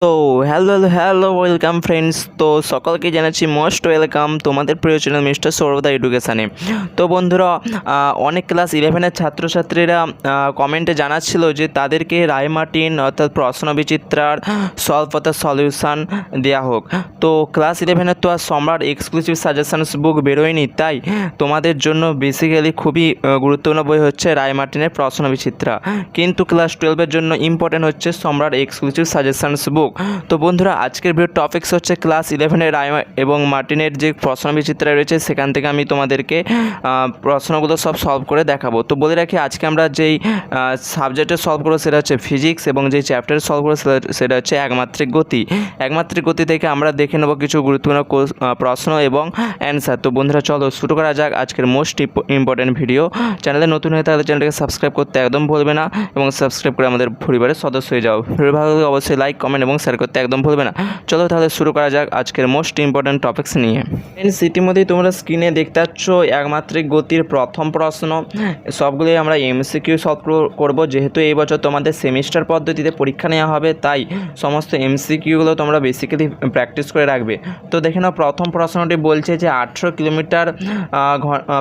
তো hello welcome friends. তো সকলকে জানাচ্ছি মোস্ট ওয়েলকাম তোমাদের প্রিয় চ্যানেল মিস্টার সৌরভদা এডুকেশানে। তো বন্ধুরা, অনেক ক্লাস 11-এর ছাত্রছাত্রীরা কমেন্টে জানাচ্ছিল যে তাদেরকে রায়মার্টিন অর্থাৎ প্রশ্নবিচিত্রার সলভ অর্থাৎ সলিউশান দেওয়া হোক। তো ক্লাস 11-এর তো আর সম্রাট এক্সক্লুসিভ সাজেশনস বুক বেরোয়নি, তাই তোমাদের জন্য বেসিক্যালি খুবই গুরুত্বপূর্ণ বই হচ্ছে রায়মার্টিনের প্রশ্নবিচিত্রা, কিন্তু ক্লাস 12-এর জন্য ইম্পর্টেন্ট হচ্ছে সম্রাট এক্সক্লুসিভ সাজেশনস বুক। তো বন্ধুরা, আজকের ভিডিও টপিকস হচ্ছে ক্লাস 11-এর রায় এবং মার্টিনের যে প্রশ্নবিচিত্রা রয়েছে সেখান থেকে আমি তোমাদেরকে প্রশ্নগুলো সব সলভ করে দেখাবো। তো বলে রাখি, আজকে আমরা যেই সাবজেক্টে সলভ করবো সেটা হচ্ছে ফিজিক্স, এবং যেই চ্যাপ্টারে সলভ করবো সেটা হচ্ছে একমাত্রিক গতি। একমাত্রিক গতি থেকে আমরা দেখে নেবো কিছু গুরুত্বপূর্ণ প্রশ্ন এবং অ্যান্সার। তো বন্ধুরা, চলো শুরু করা যাক আজকের মোস্ট ইম্পর্টেন্ট ভিডিও। চ্যানেলে নতুন হয়ে তাহলে চ্যানেলটাকে সাবস্ক্রাইব করতে একদম ভুলবে না, এবং সাবস্ক্রাইব করে আমাদের পরিবারের সদস্য হয়ে যাও। ভিডিও ভালো লাগলে অবশ্যই লাইক, কমেন্ট এবং শেয়ার করতে একদম ভুলবে না। চলো তাহলে শুরু করা যাক আজকের মোস্ট ইম্পর্টেন্ট টপিকস নিয়ে। ইতিমধ্যেই তোমরা স্ক্রিনে দেখতে পাচ্ছ একমাত্রিক গতির প্রথম প্রশ্ন। সবগুলোই আমরা এমসিকিউ সলভ করব, যেহেতু এই বছর তোমাদের সেমিস্টার পদ্ধতিতে পরীক্ষা নেওয়া হবে, তাই সমস্ত এমসিকিউগুলো তোমরা বেসিক্যালি প্র্যাকটিস করে রাখবে। তো দেখে নাও, প্রথম প্রশ্নটি বলছে যে 18 কিলোমিটার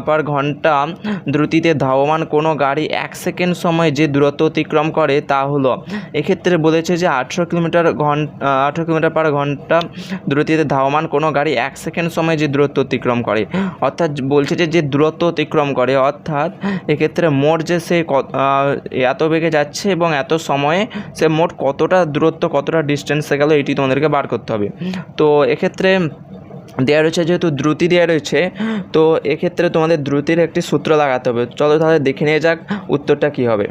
পার ঘন্টা দ্রুতিতে ধাবমান কোনো গাড়ি 1 সেকেন্ড সময়ে যে দূরত্ব অতিক্রম করে তা হলো। এক্ষেত্রে বলেছে যে 18 কিলোমিটার পার ঘন্টা দ্রুতিতে ধাবমান কোনো গাড়ি 1 সেকেন্ড সময়ে যে দূরত্ব অতিক্রম করে, অর্থাৎ বলছে যে দূরত্ব অতিক্রম করে, অর্থাৎ এক্ষেত্রে মোট যে সে এত বেগে যাচ্ছে এবং এত সময়ে সে মোট কতটা দূরত্ব, কতটা ডিস্টেন্সে গেল, এটি তোমাদেরকে বার করতে হবে। তো এক্ষেত্রে দেওয়া রয়েছে, যেহেতু দ্রুতি দেওয়া রয়েছে, তো এক্ষেত্রে তোমাদের দ্রুতির একটি সূত্র লাগাতে হবে। চলো তাহলে দেখে নিয়ে যাক উত্তরটা কী হবে।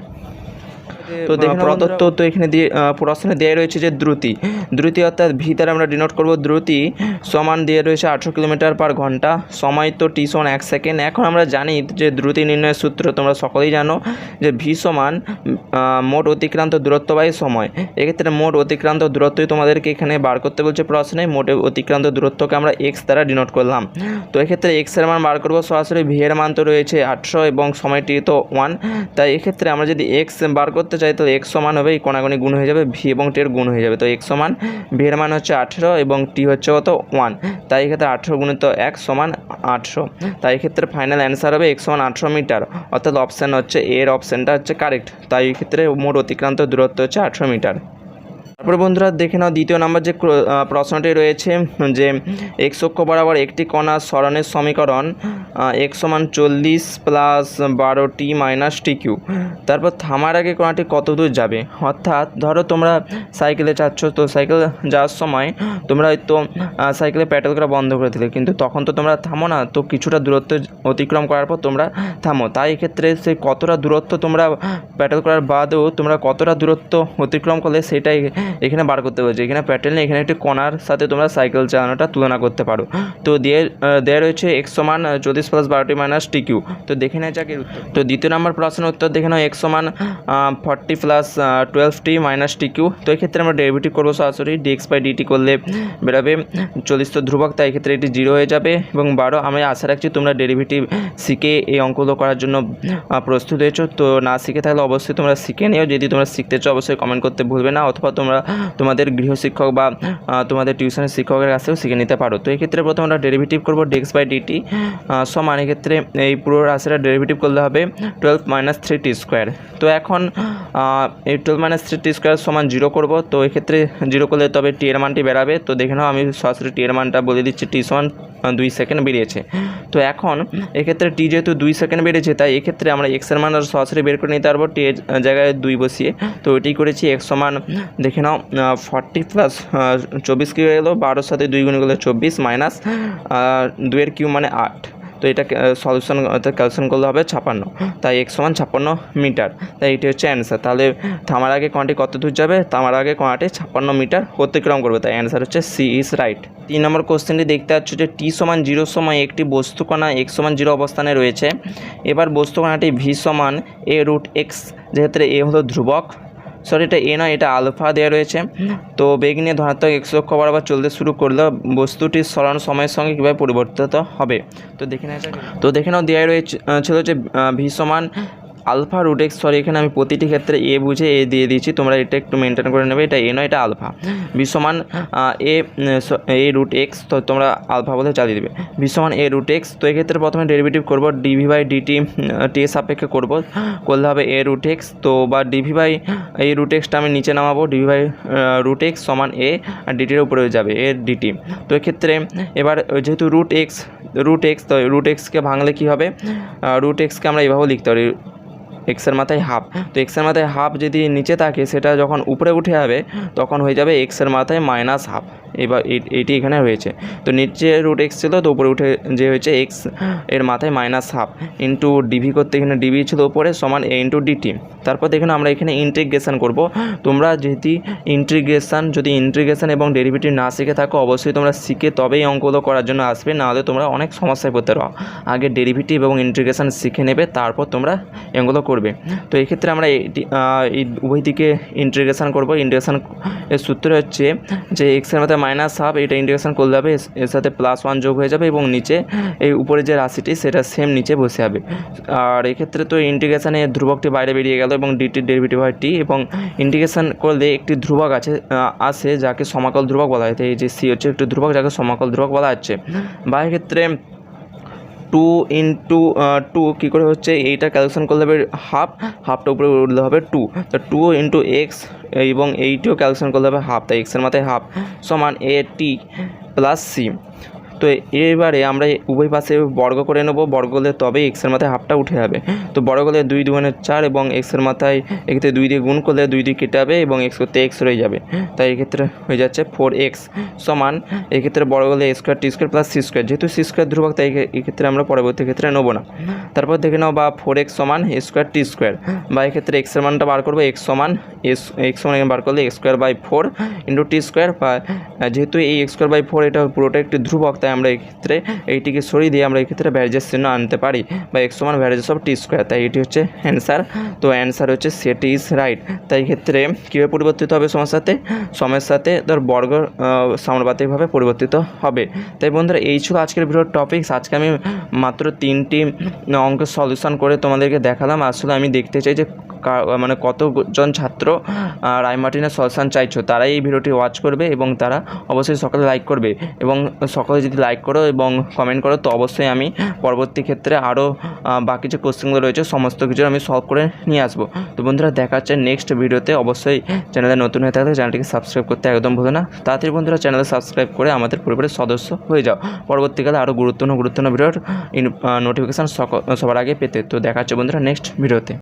তো দেখুন, প্রদত্ত তো এখানে দিয়ে প্রশ্নে দেওয়া রয়েছে যে দ্রুতি অর্থাৎ ভি দ্বারা আমরা ডিনোট করব দ্রুতি সমান দিয়ে রয়েছে 18 কিলোমিটার পার ঘন্টা, সময় তো টি সমান 1 সেকেন্ড। এখন আমরা জানি যে দ্রুতি নির্ণয়ের সূত্র তোমরা সকলেই জানো যে ভি সমান মোট অতিক্রান্ত দূরত্ব বাই সময়। এক্ষেত্রে মোট অতিক্রান্ত দূরত্বই তোমাদেরকে এখানে বার করতে বলছে প্রশ্নে। মোট অতিক্রান্ত দূরত্বকে আমরা এক্স দ্বারা ডিনোট করলাম। তো এক্ষেত্রে এক্সের মান বার করবো, সরাসরি ভি এর মান তো রয়েছে 18 এবং সময়টি তো 1, তাই এক্ষেত্রে আমরা যদি এক্স বার করতে চাই তো এক্স সমান হবে, এই কোনাগুনি গুণ হয়ে যাবে, ভি এবং টির গুণ হয়ে যাবে। তো এক্স সমান ভি এর মান হচ্ছে 18 এবং টি হচ্ছে কত 1, তাই এক্ষেত্রে 18 গুণিত 1 সমান 800। তাই এক্ষেত্রে ফাইনাল অ্যান্সার হবে এক্স সমান 800 মিটার, অর্থাৎ অপশান হচ্ছে এর অপশানটা হচ্ছে কারেক্ট। তাই এক্ষেত্রে মোট অতিক্রান্ত দূরত্ব হচ্ছে 800 মিটার। তারপরে বন্ধুরা দেখে নাও, দ্বিতীয় নাম্বার যে প্রশ্নটি রয়েছে যে এক্স অক্ষ বরাবর একটি কণা সরণের সমীকরণ এক্স সমান 40 plus 12t minus T Q. তারপর থামার আগে কণাটি কত দূর যাবে, অর্থাৎ ধরো তোমরা সাইকেলে যাচ্ছ, তো সাইকেল যাওয়ার সময় তোমরা হয়তো সাইকেলে পেট্রোল করা বন্ধ করে দিলে, কিন্তু তখন তো তোমরা থামো না, তো কিছুটা দূরত্ব অতিক্রম করার পর তোমরা থামো। তাই এক্ষেত্রে সেই কতটা দূরত্ব তোমরা পেট্রোল করার বাদেও তোমরা কতটা দূরত্ব অতিক্রম করলে সেটাই এখানে বার করতে বলছে। এখানে প্যাটার্ন নেই, এখানে একটি কণার সাথে তোমরা সাইকেল চালানোটা তুলনা করতে পারো। তো দেওয়া রয়েছে এক্স সমান 40 plus 12t minus T Q. তো দেখে নেওয়া যাক এর উত্তর। তো দ্বিতীয় নম্বর প্রশ্নের উত্তর দেখে নাও, এক্স সমান 40 plus 12t minus T Q. তো এক্ষেত্রে আমরা ডেরিভেটিভ করবো সরাসরি, ডিএক্স বাই ডিটি করলে বেরোবে 40 তো ধ্রুবক, তাই এক্ষেত্রে এটি 0 হয়ে যাবে, এবং 12। আমি আশা রাখছি তোমরা ডেরিভেটিভ শিখে এই অঙ্কগুলো করার জন্য প্রস্তুত হয়েছো। তো না শিখে থাকলে অবশ্যই তোমরা শিখে নিও, যদি তোমরা শিখতে চাও অবশ্যই কমেন্ট করতে ভুলবে না, অথবা তোমরা তোমাদের গৃহশিক্ষক বা তোমাদের টিউশনের শিক্ষকের কাছেও শিখে নিতে পারো। তো এক্ষেত্রে প্রথমে আমরা ডেরিভেটিভ করবো ডিএক্স বাই ডিটি সমান, এক্ষেত্রে এই পুরো রাশিটা ডেরিভেটিভ করলে হবে 12 মাইনাস 3t স্কোয়ার। তো এখন এই 12 মাইনাস 3t স্কোয়ার সমান 0 করবো। তো এক্ষেত্রে 0 করলে তবে টি এর মানটি বেরাবে। তো দেখে নাও, আমি সরাসরি টি এর মানটা বলে দিচ্ছি, টি সমান 2 সেকেন্ড বেরিয়েছে। তো এখন এক্ষেত্রে টি যেহেতু 2 সেকেন্ড বেরিয়েছে, তাই এক্ষেত্রে আমরা এক্সের মান সরাসরি বের করে নিতে পারবো টি এর জায়গায় 2 বসিয়ে। তো এটি করেছি, এক্স সমান দেখে নাও 40 প্লাস 24 কিউ হয়ে গেলো, 12 সাথে 2 গুণ করলে 24 মাইনাস 2 এর কিউ মানে 8। তো এটা সলিউশন অর্থাৎ ক্যালকুলেশন করলে হবে 56, তাই এক্স সমান 56 মিটার। তাই এটি হচ্ছে অ্যান্সার। তাহলে থামার আগে কণাটি কত দূর যাবে, থামার আগে কণাটি 56 মিটার অতিক্রম করবে, তাই অ্যান্সার হচ্ছে সি ইজ রাইট। 3 নম্বর কোশ্চেনটি দেখতে পাচ্ছ যে টি সমান 0 সময় একটি বস্তু কণা এক্স সমান 0 অবস্থানে রয়েছে। এবার বস্তু কণাটি ভি সমান এ রুট এক্স, যেহেতু এ হলো ধ্রুবক, সরি এটা এ নয়, এটা আলফা দেওয়া রয়েছে। তো বেগ নিয়ে ধনাত্মক এক্স অক্ষ বরাবর চলতে শুরু করলে বস্তুটির সরণ সময়ের সঙ্গে কীভাবে পরিবর্তিত হবে। তো দেখে নাও দেওয়া রয়েছে ছিল যে ভি সমান আলফা রুট এক্স, সরি এখানে আমি প্রতিটি ক্ষেত্রে এ বুঝে এ দিয়ে দিয়েছি, তোমরা এটা একটু মেনটেন করে নেবে, এটা এ নয় এটা আলফা। বি সমান এ রুট এক্স, তো তোমরা আলফা বলে চালিয়ে দেবে। বি সমান এ রুট এক্স, তো এক্ষেত্রে প্রথমে ডেরিভেটিভ করবো ডিভি বাই ডিটি, টি এর সাপেক্ষে করবো, করলে হবে এ রুট এক্স, তো বা ডিভি বাই এই রুট এক্সটা আমি নিচে নামাবো, ডিভি বাই রুট এক্স সমান এ আর ডিটির উপরে হয়ে যাবে এ ডিটি। তো এক্ষেত্রে এবার যেহেতু রুট এক্স, তো রুট এক্সকে ভাঙলে কী হবে, রুট এক্সকে আমরা এভাবেও লিখতে পারি এক্সের মাথায় হাফ, তো এক্সের মাথায় হাফ যদি নিচে থাকে সেটা যখন উপরে উঠে যাবে তখন হয়ে যাবে এক্সের মাথায় মাইনাস হাফ। এবার এইটি এখানে হয়েছে, তো নিচে রুট এক্স ছিল, তো উপরে উঠে যে হয়েছে এক্স এর মাথায় মাইনাস হাফ ইন্টু ডিভি করতে এখানে ডিভি ছিল উপরে সমান এ ইন্টু ডিটি। তারপর দেখুন আমরা এখানে ইন্টিগ্রেশন করব। তোমরা যদি ইন্টিগ্রেশন এবং ডেরিভেটিভ না শিখে থাকো অবশ্যই তোমরা শিখে তবেই অঙ্কগুলো করার জন্য আসবে, নাহলে তোমরা অনেক সমস্যায় পড়তে পারো। আগে ডেরিভেটিভ এবং ইন্টিগ্রেশন শিখে নেবে, তারপর তোমরা এগুলো করবে। তো এক্ষেত্রে আমরা এই উভয় দিকে ইন্টিগ্রেশন করব। ইন্টিগ্রেশন এর সূত্র হচ্ছে যে এক্সের মাথায় মাইনাস হাফ, এটা ইন্টিগ্রেশন করলে হবে এর সাথে +1 যোগ হয়ে যাবে এবং নিচে এই উপরে যে রাশিটি সেটা সেম নিচে বসে যাবে। আর এক্ষেত্রে তো ইন্টিগ্রেশনে ধ্রুবকটি বাইরে বেরিয়ে গেল এবং ডিটির ডেরিভেটিভ হয় টি, এবং ইন্টিগ্রেশন করলে একটি ধ্রুবক আসে যাকে সমাকল ধ্রুবক বলা হয়। এই যে সি হচ্ছে একটি ধ্রুবক যাকে সমাকল ধ্রুবক বলা হচ্ছে। বা এক্ষেত্রে 2 ইন্টু 2 কী করে হচ্ছে, এইটা ক্যালকুলেশন করলে হবে হাফটা উপরে উঠলে হবে 2, তো 2 ইন্টু এক্স এবং এইটিও ক্যালকুলেশন করলে হবে হাফ, তাই এক্সের মাথায় হাফ সমান এ টি প্লাস সি। তো এবারে আমরা উভয় পাশে বর্গ করে নেব, বর্গ করলে তবে এক্সের মাথায় হাফটা উঠে যাবে। তো বর্গ করলে 2 2 4 এবং এক্সের মাথায় এক্ষেত্রে 2 দিয়ে গুণ করলে 2 দিয়ে কেটে যাবে এবং এক্স করতে এক্স রয়ে যাবে, তাই এক্ষেত্রে হয়ে যাচ্ছে 4x সমান এক্ষেত্রে বর্গ করলে a square t square plus c square, যেহেতু সি স্কোয়ার ধ্রুবক তাই এক্ষেত্রে আমরা পরবর্তী ক্ষেত্রে নেব না। তারপর দেখে নাও বা 4x সমান a স্কোয়ার টি স্কোয়ার, বা এক্ষেত্রে এক্সের মানটা বার করবো, এক্স সমান বার করলে x square by 4 into t square, বা যেহেতু এই এক্স স্কোয়ার বাই 4 এটা পুরোটা একটি ধ্রুবক তাই আমরা এক্ষেত্রে এইটিকে সরিয়ে দিয়ে আমরা এক্ষেত্রে ভ্যারিজের চিহ্ন আনতে পারি, বা এক্স সমান ভ্যারিজেস অফ টি স্কোয়ার, তাই এটি হচ্ছে অ্যান্সার। তো অ্যান্সার হচ্ছে সেট ইজ রাইট। তাই এক্ষেত্রে কীভাবে পরিবর্তিত হবে সময়ের সাথে ধর বর্গ সমানুপাতিকভাবে পরিবর্তিত হবে। তাই বন্ধুরা এই ছিল আজকের ভিডিওর টপিকস। আজকে আমি মাত্র 3টি অঙ্কের সলিউশন করে তোমাদেরকে দেখালাম। আসলে আমি দেখতে চাই যে মানে কতজন ছাত্র রায়মার্টিনের সলিউশন চাইছো, তারাই এই ভিডিওটি ওয়াচ করবে এবং তারা অবশ্যই সকালে লাইক করবে, এবং সকলে যদি লাইক করো এবং কমেন্ট করো তো অবশ্যই আমি পরবর্তী ক্ষেত্রে আরও বাকি যে কোশ্চেনগুলো রয়েছে সমস্ত কিছু আমি সলভ করে নিয়ে আসবো। তো বন্ধুরা দেখা হচ্ছে নেক্সট ভিডিওতে। অবশ্যই চ্যানেলে নতুন হয়ে থাকলে চ্যানেলটিকে সাবস্ক্রাইব করতে একদম ভুলো না। তাড়াতাড়ি বন্ধুরা চ্যানেলে সাবস্ক্রাইব করে আমাদের পরিবারের সদস্য হয়ে যাও, পরবর্তীকালে আরও গুরুত্বপূর্ণ ভিডিওর নোটিফিকেশান সবার আগে পেতে। তো দেখা হচ্ছে বন্ধুরা নেক্সট ভিডিওতে।